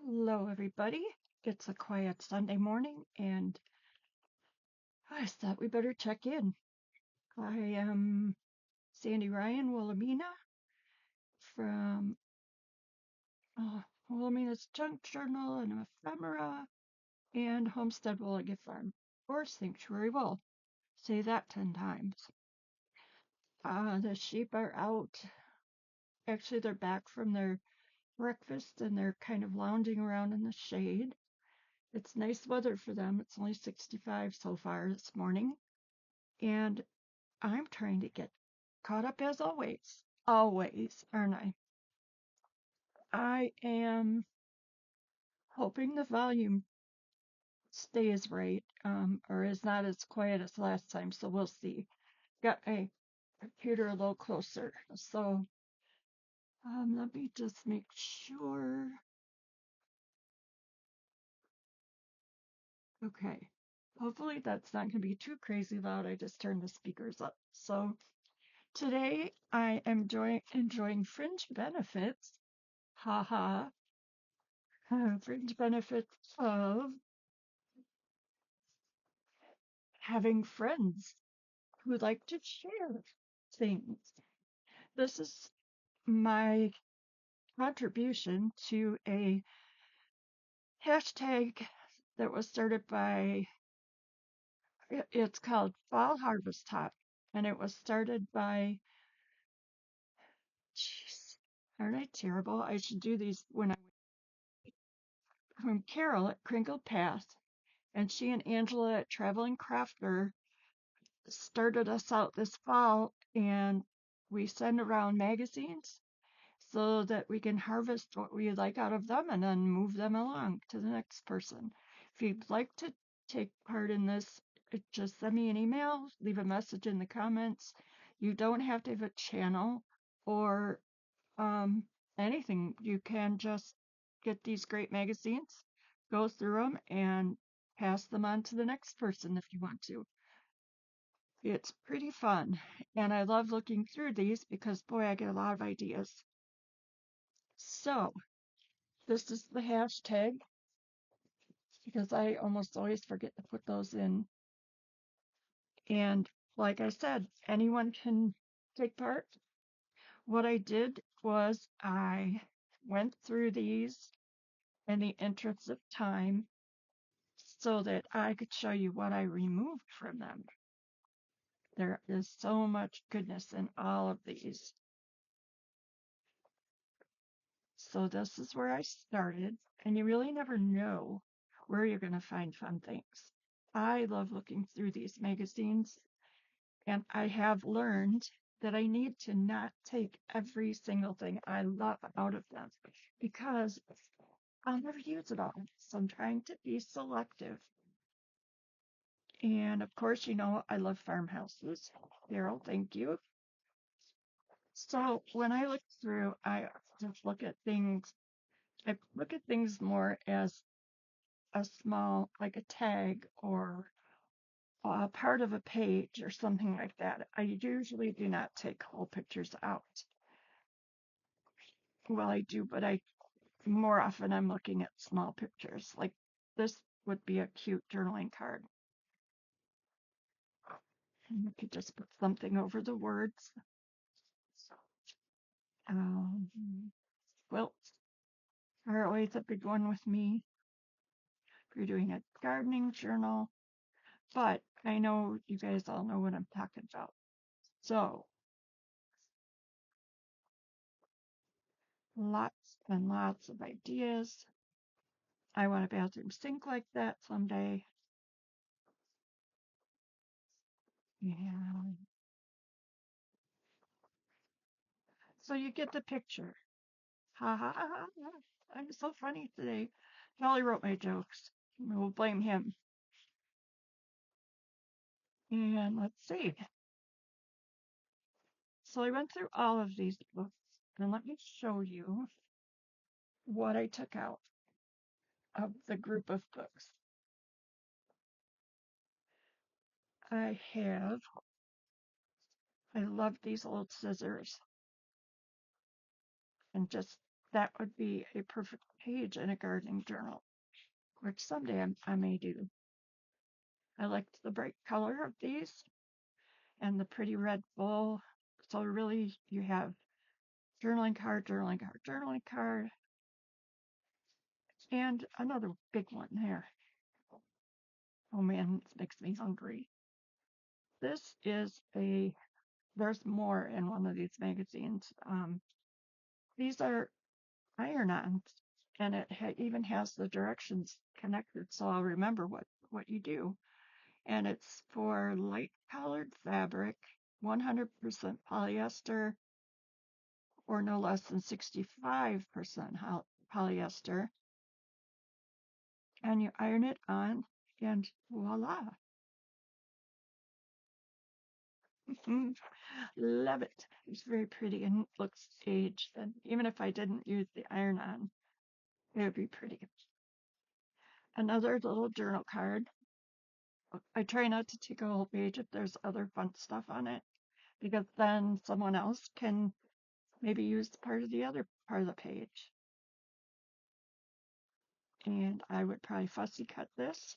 Hello, everybody. It's a quiet Sunday morning, and I thought we better check in. I am Sandy Ryan Wilhelmina from Wilhelmina's Junk Journal and Ephemera and Homestead Williga Farm, or Sanctuary Wool. Say that 10 times. The sheep are out. Actually, they're back from their breakfast and they're kind of lounging around in the shade. It's nice weather for them. It's only 65 so far this morning. And I'm trying to get caught up as always. Always, aren't I? I am hoping the volume stays right, or is not as quiet as last time, so we'll see. Got my computer a little closer. So let me just make sure. Okay. Hopefully that's not going to be too crazy loud. I just turned the speakers up. So today I am enjoying fringe benefits. Haha. Fringe benefits of having friends who like to share things. This is my contribution to a hashtag that was started by, it's called Fall Harvest Hop, and it was started by, jeez, aren't I terrible? I should do these when I, from Carol at Crinkle Path, and she and Angela at Traveling Crafter started us out this fall, and we send around magazines so that we can harvest what we like out of them and then move them along to the next person. If you'd like to take part in this, just send me an email, leave a message in the comments. You don't have to have a channel or um, anything. You can just get these great magazines, go through them, and pass them on to the next person if you want to. It's pretty fun, and I love looking through these because, boy, I get a lot of ideas. So, this is the hashtag because I almost always forget to put those in. And like I said, anyone can take part. What I did was I went through these in the interest of time so that I could show you what I removed from them. There is so much goodness in all of these. So this is where I started, and you really never know where you're going to find fun things. I love looking through these magazines, and I have learned that I need to not take every single thing I love out of them because I'll never use it all. So I'm trying to be selective. And of course, I love farmhouses. Daryl, thank you. So when I look through, I just look at things. I look at things more as a small, like a tag or a part of a page or something like that. I usually do not take whole pictures out. Well, I do, but I more often I'm looking at small pictures. Like this would be a cute journaling card. And you could just put something over the words. Um, Quilts are always a big one with me if you're doing a gardening journal. But I know you guys all know what I'm talking about. So lots and lots of ideas. I want a bathroom sink like that someday. Yeah. So you get the picture. Ha ha ha ha. I'm so funny today. Jolly wrote my jokes. We'll blame him. And let's see. So I went through all of these books, and let me show you what I took out of the group of books. I love these old scissors. And just that would be a perfect page in a gardening journal, which someday I may do. I liked the bright color of these and the pretty red bowl. So really you have journaling card, journaling card, journaling card, and another big one there. Oh man, this makes me hungry. This is there's more in one of these magazines. These are iron-ons, and it even has the directions connected, so I'll remember what you do. And it's for light colored fabric, 100% polyester, or no less than 65% polyester. And you iron it on, and voila. Love it. It's very pretty and looks aged. And even if I didn't use the iron on, it would be pretty. Another little journal card. I try not to take a whole page if there's other fun stuff on it, because then someone else can maybe use part of the other part of the page. And I would probably fussy cut this.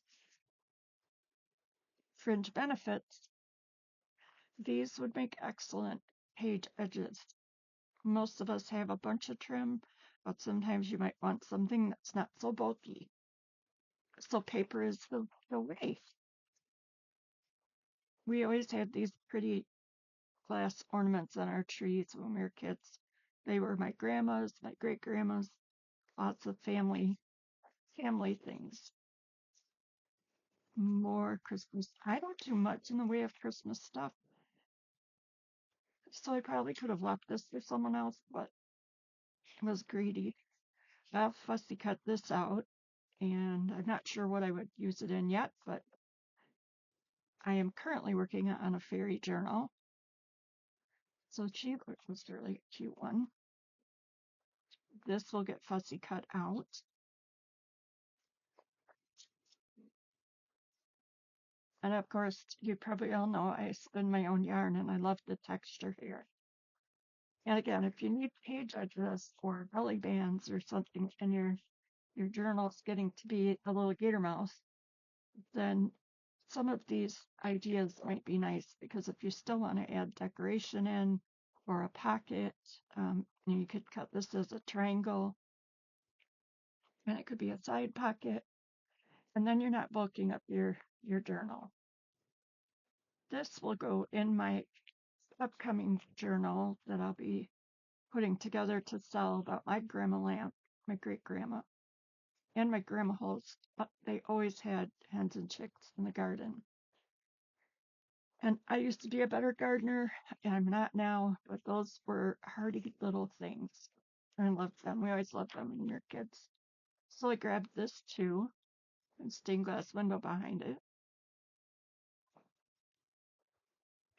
Fringe benefits. These would make excellent page edges. Most of us have a bunch of trim, but sometimes you might want something that's not so bulky. So paper is the way. We always had these pretty glass ornaments on our trees when we were kids. They were my grandma's, my great grandma's, lots of family things. More Christmas. I don't do much in the way of Christmas stuff. So I probably could have left this for someone else, but I was greedy. I'll fussy cut this out, and I'm not sure what I would use it in yet, but I am currently working on a fairy journal. So she was a really cute one. This will get fussy cut out. And of course, you probably all know I spin my own yarn and I love the texture here. And again, if you need page edges or belly bands or something and your journal's getting to be a little gator mouse, then some of these ideas might be nice, because if you still want to add decoration in or a pocket, you could cut this as a triangle and it could be a side pocket, and then you're not bulking up your journal. This will go in my upcoming journal that I'll be putting together to sell about my grandma lamp, my great grandma, and my grandma holes. They always had hens and chicks in the garden. And I used to be a better gardener, and I'm not now, but those were hardy little things. I loved them. We always loved them when we were kids. So I grabbed this too, and stained glass window behind it.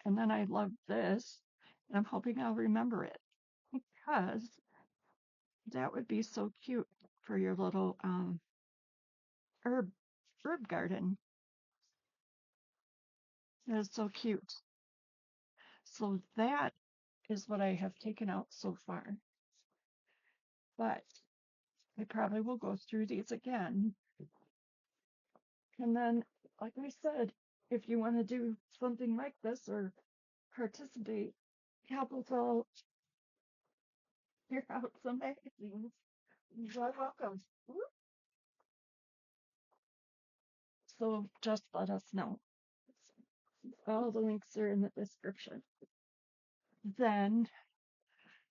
And then I love this, and I'm hoping I'll remember it, because that would be so cute for your little herb garden. That is so cute. So that is what I have taken out so far. But I probably will go through these again. And then, like I said, if you want to do something like this or participate, help us all figure out some magazines, you are welcome. So just let us know. All the links are in the description. Then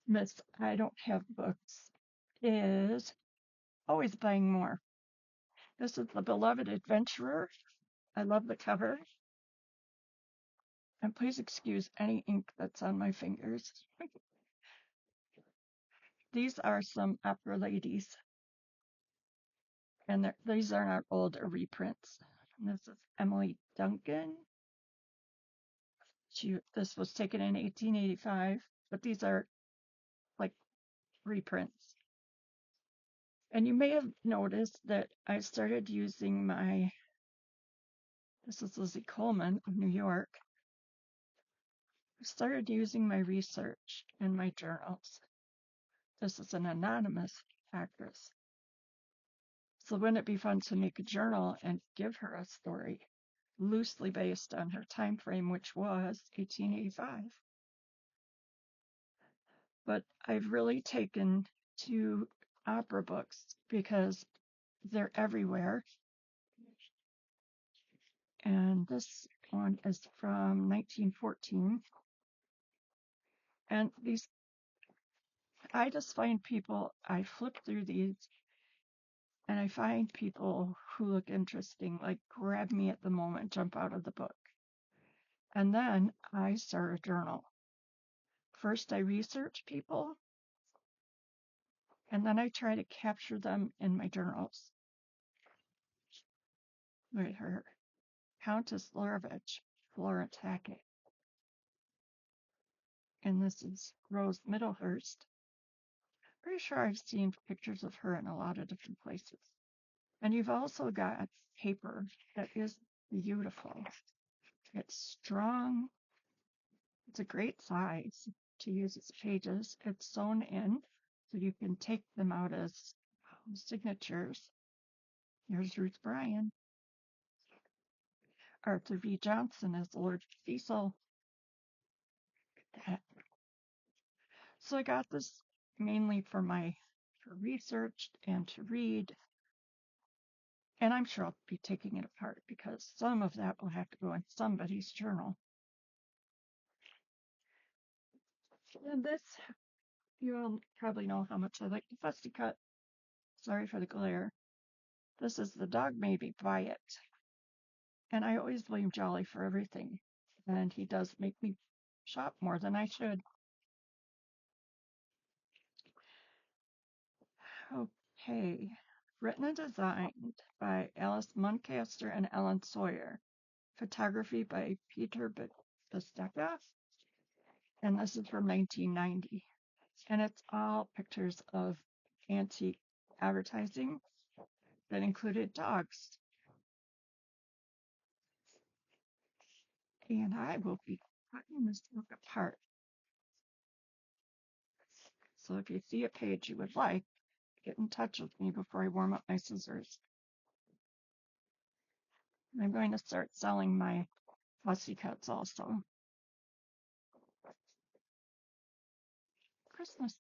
Miss I don't have books is always buying more. This is The Beloved Adventurer. I love the cover. And please excuse any ink that's on my fingers. These are some opera ladies. And these are not old or reprints. And this is Emily Duncan. This was taken in 1885, but these are like reprints. And you may have noticed that I started using this is Lizzie Coleman of New York. I started using my research in my journals. this is an anonymous actress. So wouldn't it be fun to make a journal and give her a story loosely based on her time frame, which was 1885? But I've really taken to opera books because they're everywhere. And this one is from 1914. And these, I just find people, I flip through these and I find people who look interesting, like grab me at the moment, jump out of the book. And then I start a journal. First, I research people, and then I try to capture them in my journals. Look at her, Countess Lorovich, Florence Hackett. And this is Rose Middlehurst. Pretty sure I've seen pictures of her in a lot of different places. And you've also got paper that is beautiful. It's strong. It's a great size to use as pages. It's sewn in, so you can take them out as signatures. Here's Ruth Bryan. Arthur V. Johnson as Lord Cecil. So I got this mainly for research and to read. And I'm sure I'll be taking it apart because some of that will have to go in somebody's journal. And this, you all probably know how much I like the fussy cut. Sorry for the glare. This is The Dog Made Me Buy It. And I always blame Jolly for everything. And he does make me shop more than I should. Okay. Written and designed by Alice Muncaster and Ellen Sawyer. Photography by Peter Bistecca. And this is from 1990. And it's all pictures of antique advertising that included dogs. And I will be cutting this book apart. So if you see a page you would like, get in touch with me before I warm up my scissors. I'm going to start selling my fussy cuts also. Christmas.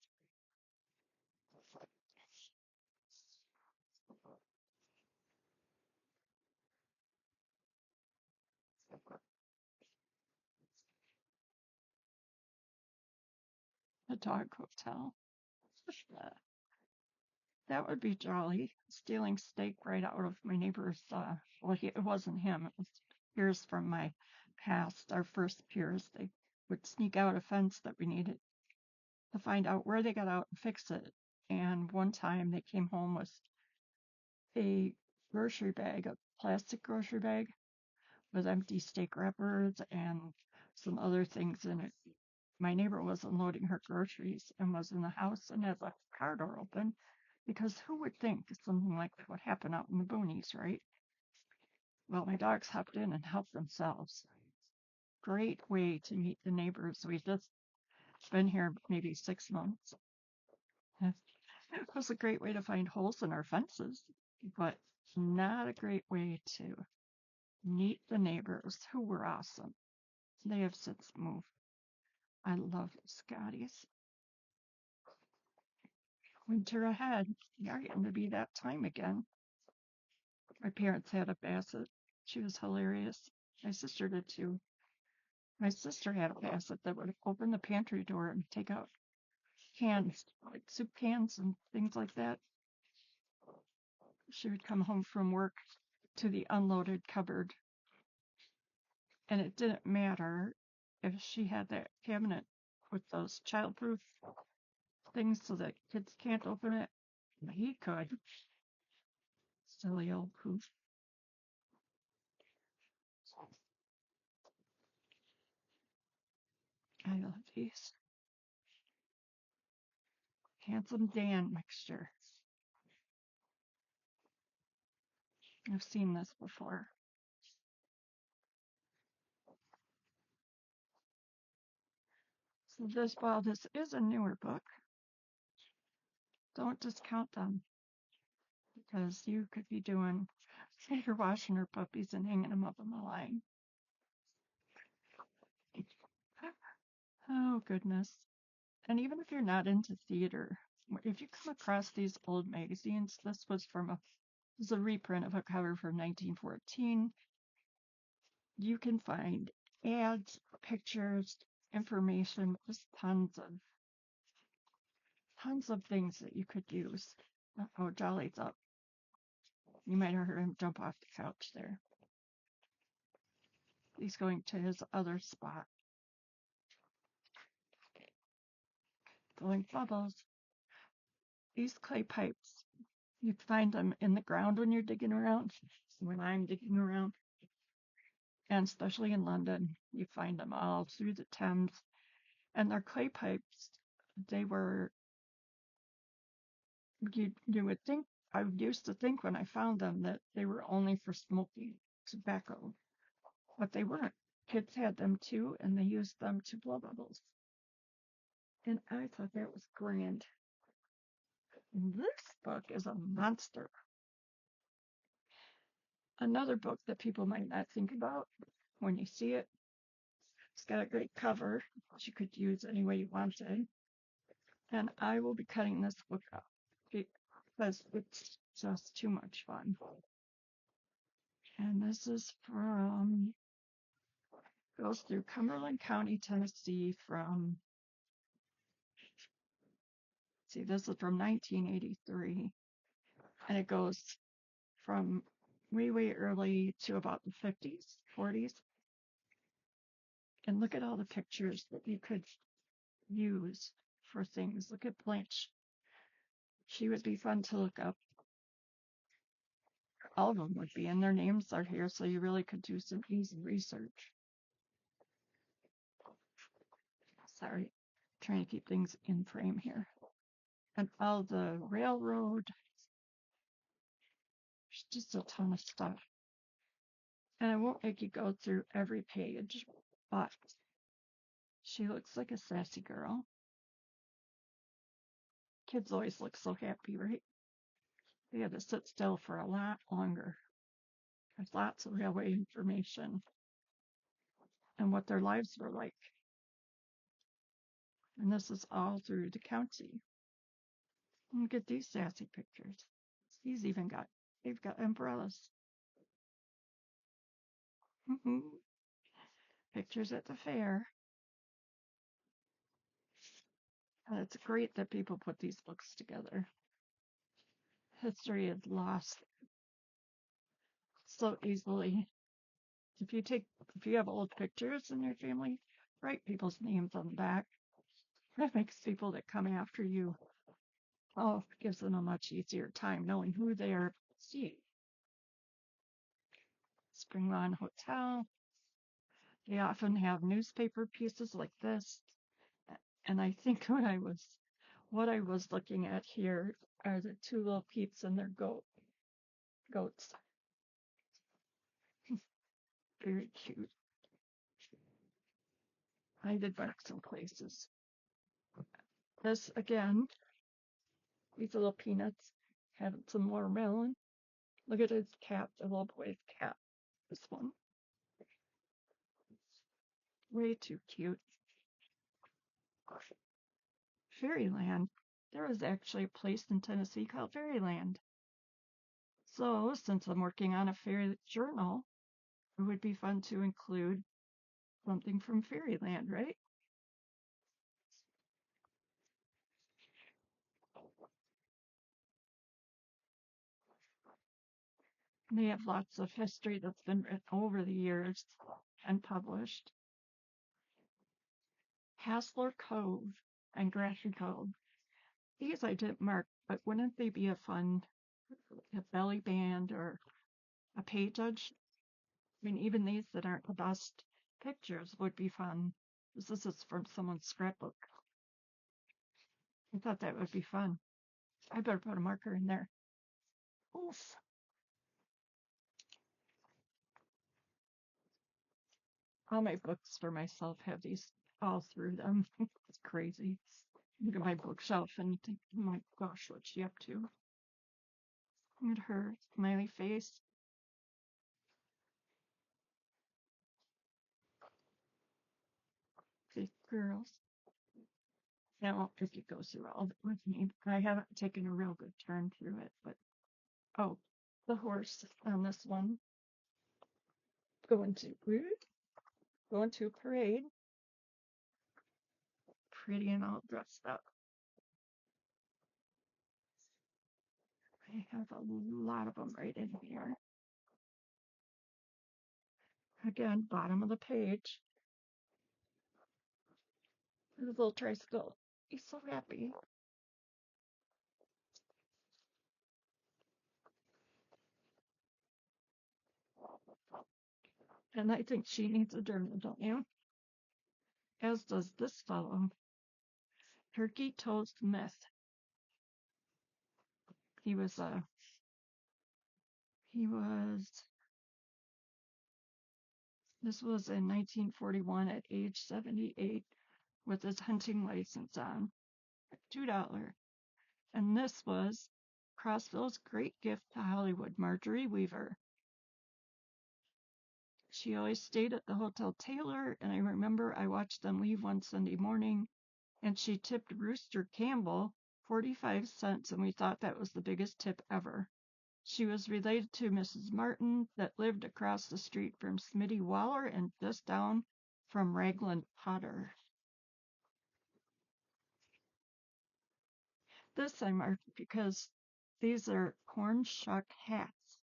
The dog hotel. That would be jolly. Stealing steak right out of my neighbor's, it wasn't him. It was peers from my past, our first peers. They would sneak out a fence that we needed to find out where they got out and fix it. And one time they came home with a grocery bag, a plastic grocery bag with empty steak wrappers and some other things in it. My neighbor was unloading her groceries and was in the house and has a car door open because who would think something like that would happen out in the boonies, right? Well, my dogs hopped in and helped themselves. Great way to meet the neighbors. We've just been here maybe 6 months. It was a great way to find holes in our fences, but not a great way to meet the neighbors who were awesome. They have since moved. I love the Scotties. Winter ahead. Yeah, getting to be that time again. My parents had a basset. She was hilarious. My sister did too. My sister had a basset that would open the pantry door and take out cans, like soup cans and things like that. She would come home from work to the unloaded cupboard, and it didn't matter if she had that cabinet with those childproof things so that kids can't open it. He could. Silly old poof. I love these. Handsome Dan mixture. I've seen this before. So while this is a newer book, Don't discount them because you could be doing, say you're washing her puppies and hanging them up on the line. Oh, goodness. And even if you're not into theater, if you come across these old magazines, this was a reprint of a cover from 1914. You can find ads, pictures, information, just tons of things that you could use. Oh, Jolly's up. You might have heard him jump off the couch there. He's going to his other spot. Blowing bubbles. These clay pipes, you find them in the ground when you're digging around. When I'm digging around, and especially in London, you find them all through the Thames. And they're clay pipes. They were, you would think, I used to think when I found them that they were only for smoking tobacco, but they weren't. Kids had them too, and they used them to blow bubbles. And I thought that was grand. This book is a monster. Another book that people might not think about when you see it. It's got a great cover, which you could use any way you wanted. And I will be cutting this book up because it's just too much fun. And this is goes through Cumberland County, Tennessee this is from 1983. And it goes from way early to about the 50s, 40s. And look at all the pictures that you could use for things. Look at Blanche. She would be fun to look up. All of them would be, and their names are here, so you really could do some easy research. Sorry, trying to keep things in frame here. And all the railroad. There's just a ton of stuff. And I won't make you go through every page, but she looks like a sassy girl. Kids always look so happy, right? They had to sit still for a lot longer. There's lots of railway information and what their lives were like. And this is all through the county. Look at these sassy pictures. They've got umbrellas. Pictures at the fair. And it's great that people put these books together. History is lost so easily. If you have old pictures in your family, write people's names on the back. That makes people that come after you, gives them a much easier time knowing who they are seeing. Spring Lawn Hotel. They often have newspaper pieces like this. And I think what I was looking at here are the two little peeps and their goats. Very cute. I did mark some places. This again, these little peanuts have some more melon. Look at his cap, the little boy's cap. This one. Way too cute. Fairyland. There is actually a place in Tennessee called Fairyland. So, since I'm working on a fairy journal, it would be fun to include something from Fairyland, right? And they have lots of history that's been written over the years and published. Hassler Cove and Grafton Cove. These I didn't mark, but wouldn't they be a belly band or a page edge? I mean, even these that aren't the best pictures would be fun. This is from someone's scrapbook. I thought that would be fun. I better put a marker in there. Oof. All my books for myself have these all through them. It's crazy. look at my bookshelf and think, oh my gosh, what's she up to? Look at her smiley face. These girls. Now, I won't make you go through all of it with me. I haven't taken a real good turn through it, but oh, the horse on this one going to a parade, pretty and all dressed up. I have a lot of them right in here. Again, bottom of the page. The little tricycle. He's so happy. And I think she needs a journal, don't you? As does this fellow. Turkey Toast Myth. He was this was in 1941 at age 78 with his hunting license on. $2. And this was Crossville's great gift to Hollywood, Marjorie Weaver. She always stayed at the Hotel Taylor, and I remember I watched them leave one Sunday morning, and she tipped Rooster Campbell 45 cents, and we thought that was the biggest tip ever. She was related to Mrs. Martin that lived across the street from Smitty Waller and just down from Raglan Potter. This I marked because these are corn shuck hats.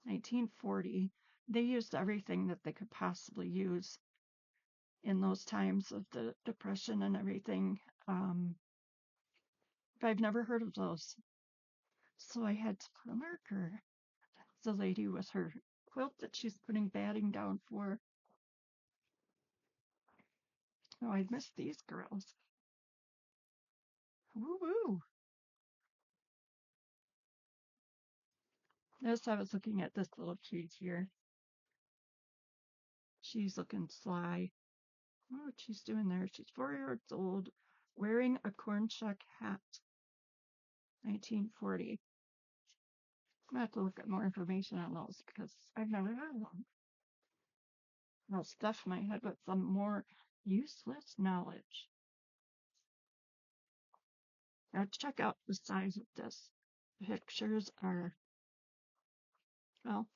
1940. They used everything that they could possibly use in those times of the Depression and everything. But I've never heard of those. So I had to put a marker. The lady with her quilt that she's putting batting down for. Oh, I missed these girls. Woo woo. Notice I was looking at this little kid here. She's looking sly. Oh, what she's doing there. She's 4 years old, wearing a corn shuck hat. 1940. I'm gonna have to look at more information on those because I've never heard of them. I'll stuff my head with some more useless knowledge. Now check out the size of this. The pictures are, well,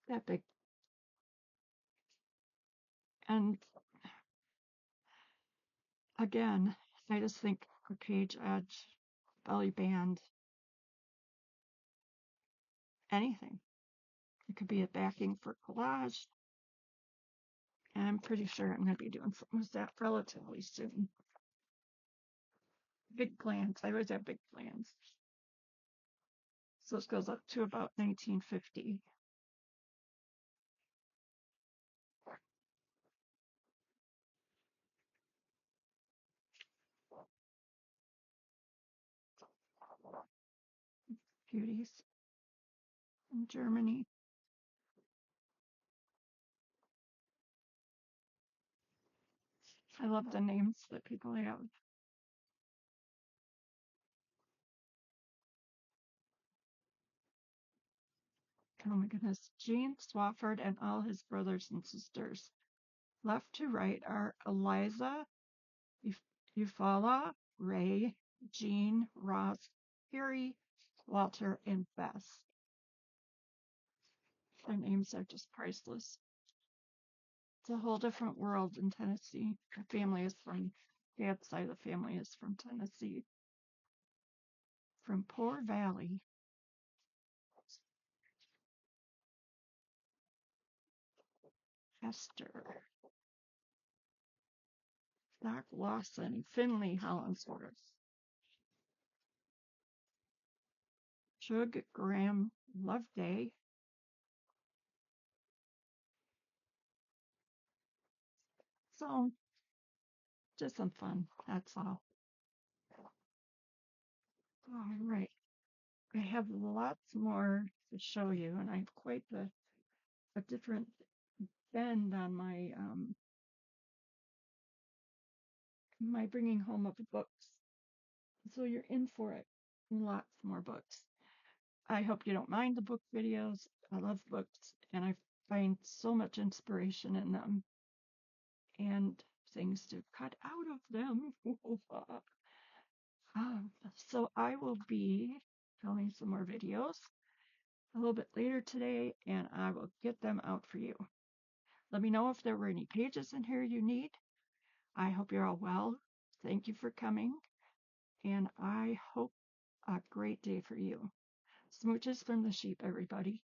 that big. And again, I just think a page edge, belly band, anything. It could be a backing for collage. And I'm pretty sure I'm going to be doing something with that relatively soon. Big plans. I always have big plans. So this goes up to about 1950. Beauties in Germany. I love the names that people have. Oh my goodness. Gene Swafford and all his brothers and sisters. Left to right are Eliza, Eufaula, Ray, Jean, Ross, Harry, Walter, and Bess. Their names are just priceless. It's a whole different world in Tennessee. Her family is from, dad's side of the family is from Tennessee, from Poor Valley. Esther, Doc Lawson, Finley Hollingsworth, Shug Graham Loveday, so just some fun, that's all. All right, I have lots more to show you, and I have quite a different bend on my my bringing home of books. So you're in for it. Lots more books. I hope you don't mind the book videos. I love books and I find so much inspiration in them and things to cut out of them. So I will be filming some more videos a little bit later today and I will get them out for you. Let me know if there were any pages in here you need. I hope you're all well. Thank you for coming and I hope a great day for you. Smooches from the sheep, everybody.